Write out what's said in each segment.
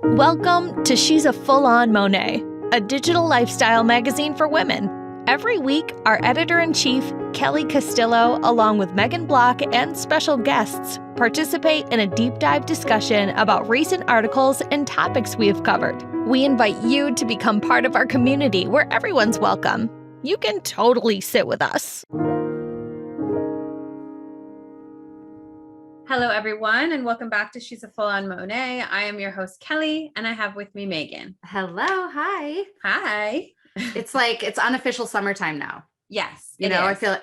Welcome to She's a Full-On Monet, a digital lifestyle magazine for women. Every week, our editor-in-chief, Kelly Castillo, along with Megan Block and special guests, participate in a deep dive discussion about recent articles and topics we have covered. We invite you to become part of our community where everyone's welcome. You can totally sit with us. Hello, everyone, and welcome back to She's a Full-On Monet. I am your host, Kelly, and I have with me Megan. Hello. Hi. Hi. It's unofficial summertime now. Yes. I feel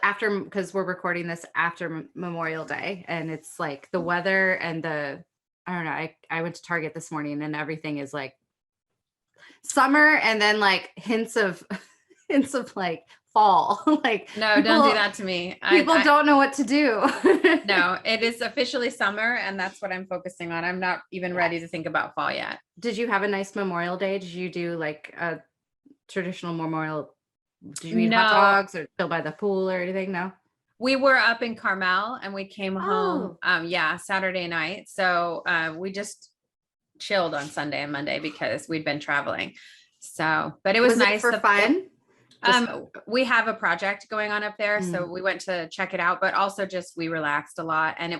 because we're recording this after Memorial Day, and it's like the weather and I don't know. I went to Target this morning and everything is like summer and then like hints of like fall. Like, no, don't do that to me. People don't know what to do. No, it is officially summer, and that's what I'm focusing on. I'm not even ready to think about fall yet. Did you have a nice Memorial Day? Did you do like a traditional Memorial? Did you eat hot dogs or chill by the pool or anything? No. We were up in Carmel and we came home. Saturday night. So we just chilled on Sunday and Monday because we'd been traveling. So, but it was nice for fun. We have a project going on up there. So we went to check it out, but also just, we relaxed a lot, and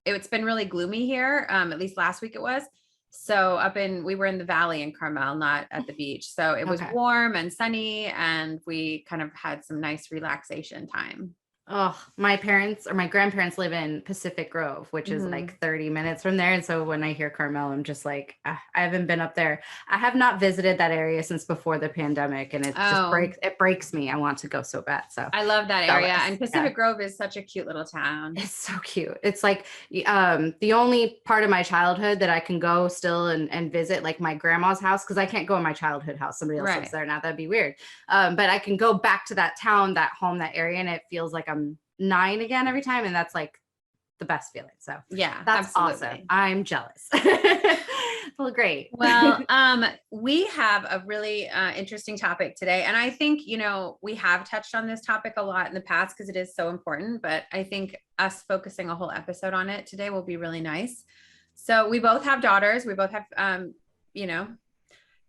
it's been really gloomy here. At least last week it was. So we were in the valley in Carmel, not at the beach. So it was warm and sunny, and we kind of had some nice relaxation time. Oh, my grandparents live in Pacific Grove, which is like 30 minutes from there. And so when I hear Carmel, I'm just like, I haven't been up there. I have not visited that area since before the pandemic, and it breaks me. I want to go so bad. So I love that area. And Pacific Grove is such a cute little town. It's so cute. It's like the only part of my childhood that I can go still and visit, like my grandma's house, because I can't go in my childhood house. Somebody else lives there now. That'd be weird. But I can go back to that town, that home, that area, and it feels like I'm 9 again every time, and that's like the best feeling. So yeah, that's awesome. I'm jealous. Well, great. Well, we have a really interesting topic today, and I think we have touched on this topic a lot in the past because it is so important, but I think us focusing a whole episode on it today will be really nice. So we both have daughters. We both have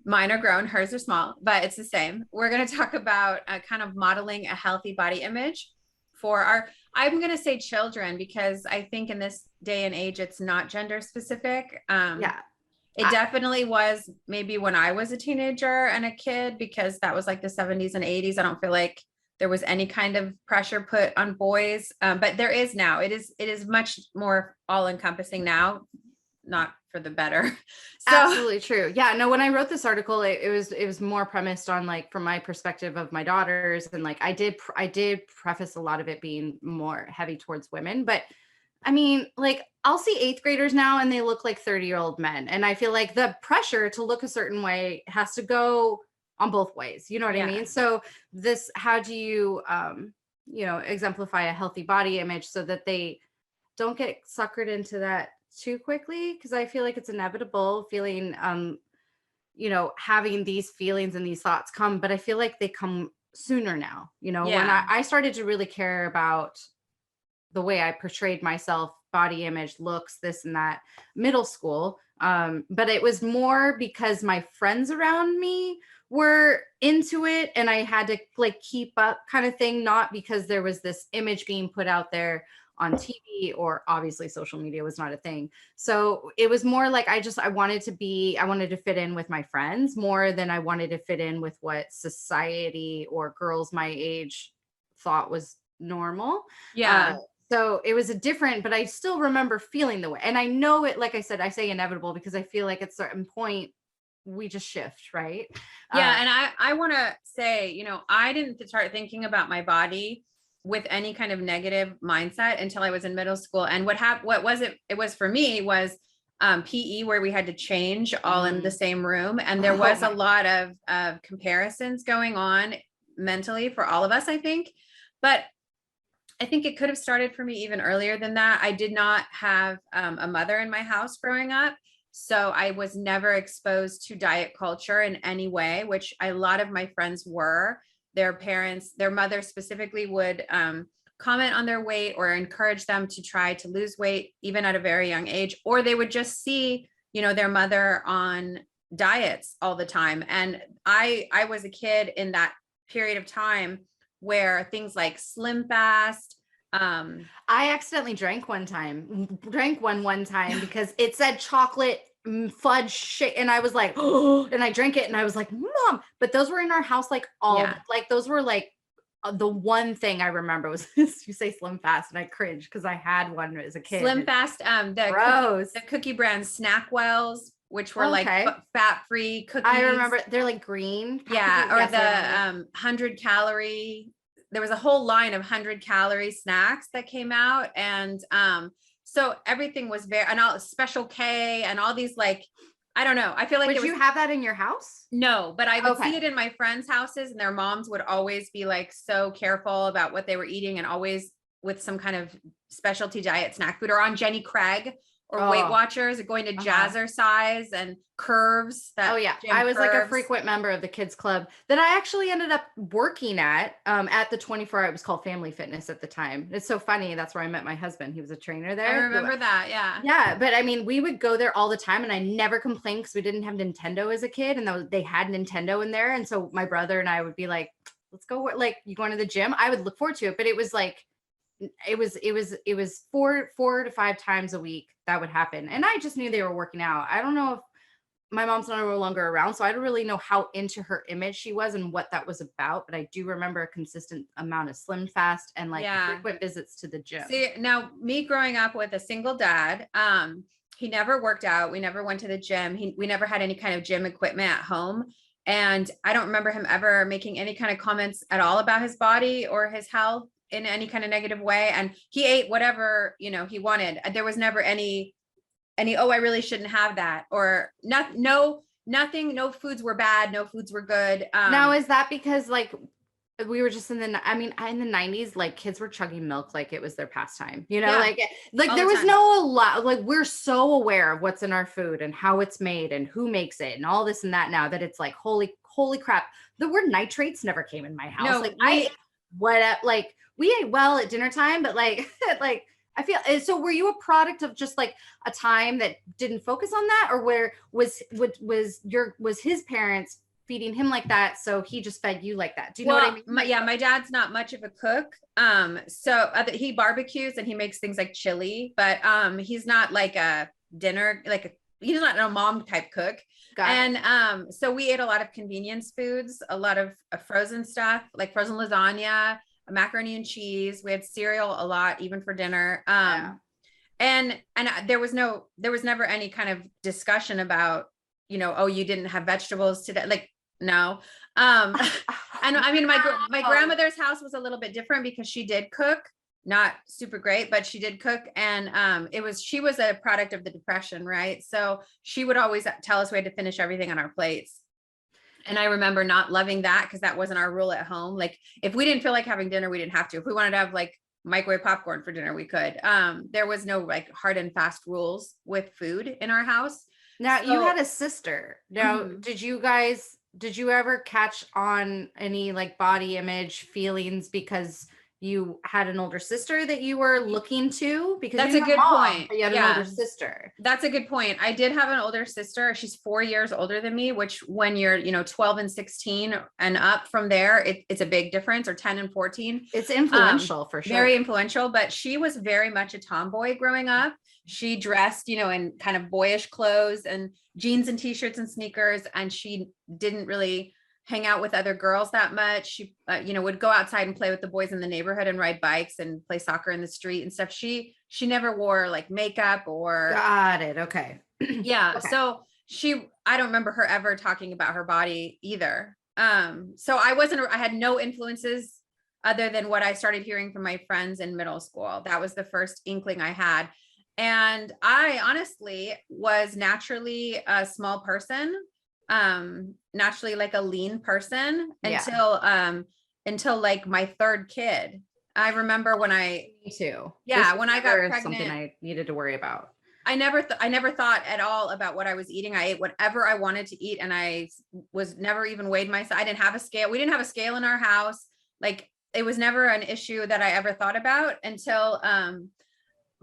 mine are grown, hers are small, but it's the same. We're going to talk about kind of modeling a healthy body image for I'm going to say children, because I think in this day and age, it's not gender specific. It definitely was maybe when I was a teenager and a kid, because that was like the 70s and 80s. I don't feel like there was any kind of pressure put on boys, but there is now. It is much more all encompassing now, not for the better. So, absolutely true. Yeah, no, when I wrote this article, it was more premised on like from my perspective of my daughters, and like I did preface a lot of it being more heavy towards women, but I mean, like I'll see 8th graders now and they look like 30-year-old men, and I feel like the pressure to look a certain way has to go on both ways. You know what I mean? So how do you exemplify a healthy body image so that they don't get suckered into that too quickly? Because I feel like it's inevitable feeling having these feelings and these thoughts come, but I feel like they come sooner now. When I started to really care about the way I portrayed myself, body image, looks, this and that, middle school, but it was more because my friends around me were into it and I had to like keep up kind of thing, not because there was this image being put out there on TV, or obviously social media was not a thing. So it was more like I wanted to fit in with my friends more than I wanted to fit in with what society or girls my age thought was normal. So it was but I still remember feeling the way. And I know it, like I said, I say inevitable because I feel like at a certain point we just shift, right? Yeah. And I want to say, I didn't start thinking about my body with any kind of negative mindset until I was in middle school. And what was for me was PE, where we had to change all in the same room. And there was a lot of comparisons going on mentally for all of us, I think. But I think it could have started for me even earlier than that. I did not have a mother in my house growing up. So I was never exposed to diet culture in any way, which a lot of my friends were. Their parents, their mother specifically would comment on their weight or encourage them to try to lose weight, even at a very young age, or they would just see their mother on diets all the time. And I was a kid in that period of time where things like Slim Fast. I accidentally drank one time because it said chocolate fudge shake, and I was like, oh, and I drank it and I was like, Mom, but those were in our house like like those were like the one thing I remember was you say Slim Fast and I cringe because I had one as a kid. Slim Fast, the cookie brand Snackwells, which were like fat-free cookies. I remember they're like green. Yeah, or the 100-calorie. There was a whole line of 100-calorie snacks that came out. And so everything was and all Special K and all these, like, I don't know. I feel like you have that in your house? No, but I would see it in my friends' houses, and their moms would always be like so careful about what they were eating and always with some kind of specialty diet snack food, or on Jenny Craig or Weight Watchers, or going to Jazzercise and Curves. I was like a frequent member of the kids club that I actually ended up working at the 24 hour. It was called Family Fitness at the time. It's so funny. That's where I met my husband. He was a trainer there. I remember that. Yeah. Yeah. But I mean, we would go there all the time, and I never complained because we didn't have Nintendo as a kid, and they had Nintendo in there. And so my brother and I would be like, let's go. Like, you going to the gym? I would look forward to it, but it was like, it was 4 to 5 times a week that would happen. And I just knew they were working out. I don't know if my mom's no longer around, so I don't really know how into her image she was and what that was about. But I do remember a consistent amount of Slim Fast and like frequent visits to the gym. See, now me growing up with a single dad, he never worked out. We never went to the gym. We never had any kind of gym equipment at home. And I don't remember him ever making any kind of comments at all about his body or his health in any kind of negative way. And he ate whatever, he wanted. There was never any, oh, I really shouldn't have that, or nothing, no foods were bad. No foods were good. Now, is that because like we were just in the 90s, like kids were chugging milk like it was their pastime, like there was no lot, like we're so aware of what's in our food and how it's made and who makes it and all this and that now that it's like, holy crap. The word nitrates never came in my house. We ate well at dinner time, but like I feel so. Were you a product of just like a time that didn't focus on that, or where was his parents feeding him like that, so he just fed you like that? Do you know what I mean? My dad's not much of a cook. So he barbecues and he makes things like chili, but he's not like a dinner, he's not a mom type cook. So we ate a lot of convenience foods, a lot of frozen stuff, like frozen lasagna, macaroni and cheese. We had cereal a lot, even for dinner. And there was never any kind of discussion about, oh, you didn't have vegetables today. Like, no. And I mean, my grandmother's house was a little bit different because she did cook, not super great, but she did cook. And she was a product of the Depression, right? So she would always tell us we had to finish everything on our plates. And I remember not loving that because that wasn't our rule at home. Like, if we didn't feel like having dinner, we didn't have to. If we wanted to have like microwave popcorn for dinner, we could. There was no like hard and fast rules with food in our house. Now, you had a sister. Now, did you ever catch on any like body image feelings because you had an older sister that you were looking to? Because that's a good point. You had an older sister. That's a good point. I did have an older sister. She's 4 years older than me, which when you're, 12 and 16 and up from there, it's a big difference, or 10 and 14. It's influential for sure. Very influential, but she was very much a tomboy growing up. She dressed, in kind of boyish clothes and jeans and t-shirts and sneakers. And she didn't really hang out with other girls that much. She, would go outside and play with the boys in the neighborhood and ride bikes and play soccer in the street and stuff. She never wore like makeup or. Got it. Okay. Yeah. Okay. So I don't remember her ever talking about her body either. So I had no influences other than what I started hearing from my friends in middle school. That was the first inkling I had. And I honestly was naturally a small person. Naturally like a lean person until like my third kid. I remember when Me too. Yeah. When I got pregnant, something I needed to worry about. I never thought at all about what I was eating. I ate whatever I wanted to eat. And I was never even weighed myself. I didn't have a scale. We didn't have a scale in our house. Like, it was never an issue that I ever thought about until,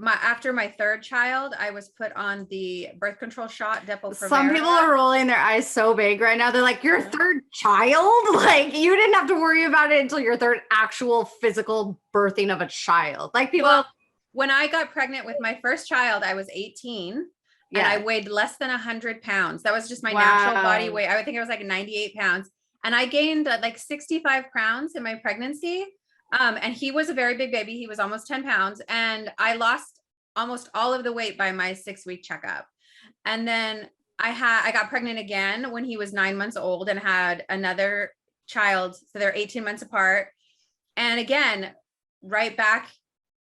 after my third child, I was put on the birth control shot, Depo-Provera. Some people are rolling their eyes so big right now. They're like, your third child? Like, you didn't have to worry about it until your third actual physical birthing of a child. Like, people. Well, when I got pregnant with my first child, I was 18 and I weighed less than 100 pounds. That was just my natural body weight. I would think I was like 98 pounds. And I gained like 65 pounds in my pregnancy. And he was a very big baby. He was almost 10 pounds. And I lost almost all of the weight by my 6-week checkup. And then I got pregnant again when he was 9 months old and had another child. So they're 18 months apart. And again, right back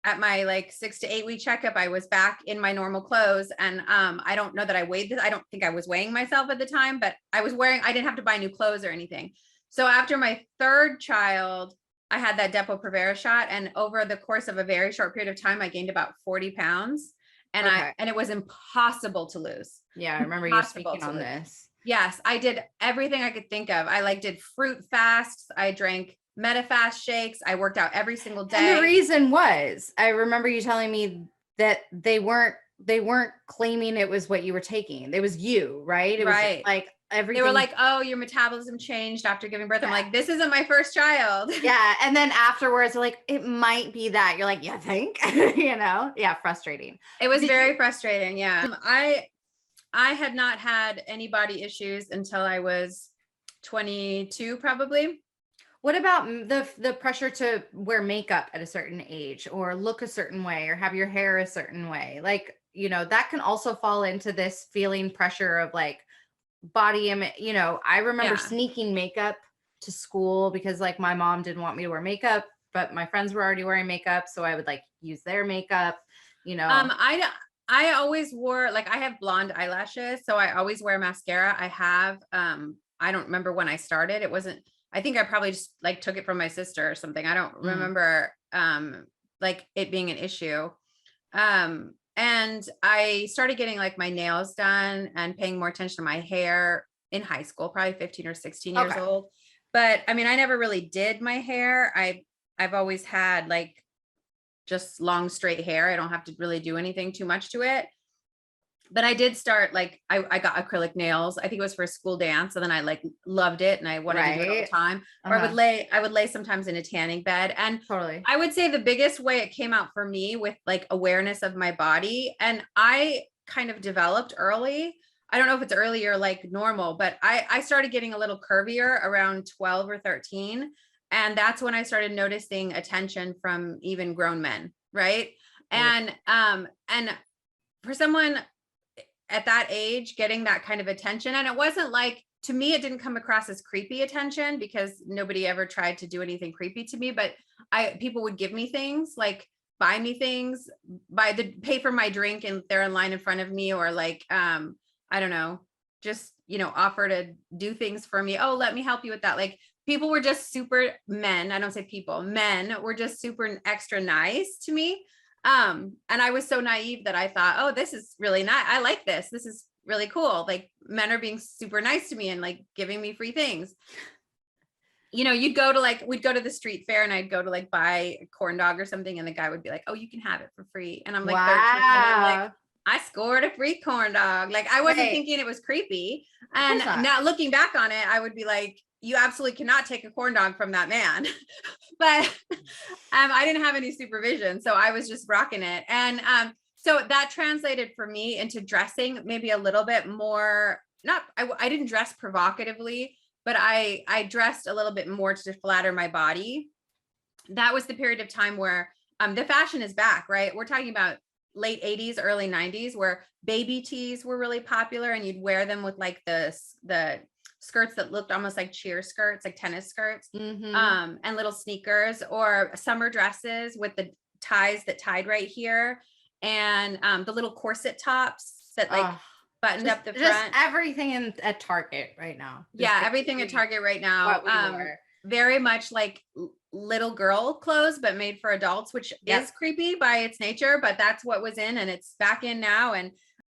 at my like 6 to 8 week checkup, I was back in my normal clothes. And I don't know that I weighed this. I don't think I was weighing myself at the time, but I didn't have to buy new clothes or anything. So after my third child, I had that Depo-Provera shot. And over the course of a very short period of time, I gained about 40 pounds. And and it was impossible to lose. Yeah, I remember you speaking on this. Yes, I did everything I could think of. I did fruit fasts. I drank MetaFast shakes. I worked out every single day. And the reason was, I remember you telling me that they weren't claiming it was what you were taking. It was you, right? It was like everything. They were like, oh, your metabolism changed after giving birth. I'm like, this isn't my first child. Yeah. And then afterwards, they're like, it might be that. You're like, you think? You know? Yeah, frustrating. It was very frustrating. Yeah. I had not had any body issues until I was 22, probably. What about the pressure to wear makeup at a certain age or look a certain way or have your hair a certain way? Like, you know, that can also fall into this feeling pressure of like body image. You know, I remember sneaking makeup to school because like my mom didn't want me to wear makeup, but my friends were already wearing makeup. So I would like use their makeup, you know. I always wore, like, I have blonde eyelashes. So I always wear mascara. I have, I don't remember when I started. It wasn't, I think I probably just like took it from my sister or something. I don't remember like it being an issue. And I started getting like my nails done and paying more attention to my hair in high school, probably 15 or 16 years old. But I mean, I never really did my hair. I've always had like just long straight hair. I don't have to really do anything too much to it. But I did start like, I got acrylic nails. I think it was for a school dance. And then I like loved it and I wanted to do it all the time. Or I would lay sometimes in a tanning bed. And I would say the biggest way it came out for me with like awareness of my body. And I kind of developed early. I don't know if it's early or like normal, but I started getting a little curvier around 12 or 13. And that's when I started noticing attention from even grown men. Right. And for someone at that age, getting that kind of attention. And it wasn't like, to me, it didn't come across as creepy attention because nobody ever tried to do anything creepy to me, but people would give me things, like buy me things, pay for my drink and they're in line in front of me, or like, I don't know, just, you know, offer to do things for me. Oh, let me help you with that. Like people were just super men. I don't say people, men were just super extra nice to me. And I was so naive that I thought, oh, this is really nice. I like this. This is really cool. Like men are being super nice to me and like giving me free things. You know, we'd go to the street fair and I'd go to like buy a corn dog or something. And the guy would be like, oh, you can have it for free. And I'm like, 13, and I'm like, I scored a free corn dog. Like I wasn't thinking it was creepy. And now looking back on it, I would be like, you absolutely cannot take a corn dog from that man. But I didn't have any supervision. So I was just rocking it. And so that translated for me into dressing maybe a little bit more, I didn't dress provocatively, but I dressed a little bit more to flatter my body. That was the period of time where the fashion is back, right? We're talking about late 80s, early 90s, where baby tees were really popular and you'd wear them with like the skirts that looked almost like cheer skirts, like tennis skirts, and little sneakers, or summer dresses with the ties that tied right here, and the little corset tops that like buttoned up the front. Just everything at Target right now. Everything at Target right now. Very much like little girl clothes, but made for adults, which is creepy by its nature, but that's what was in, and it's back in now. And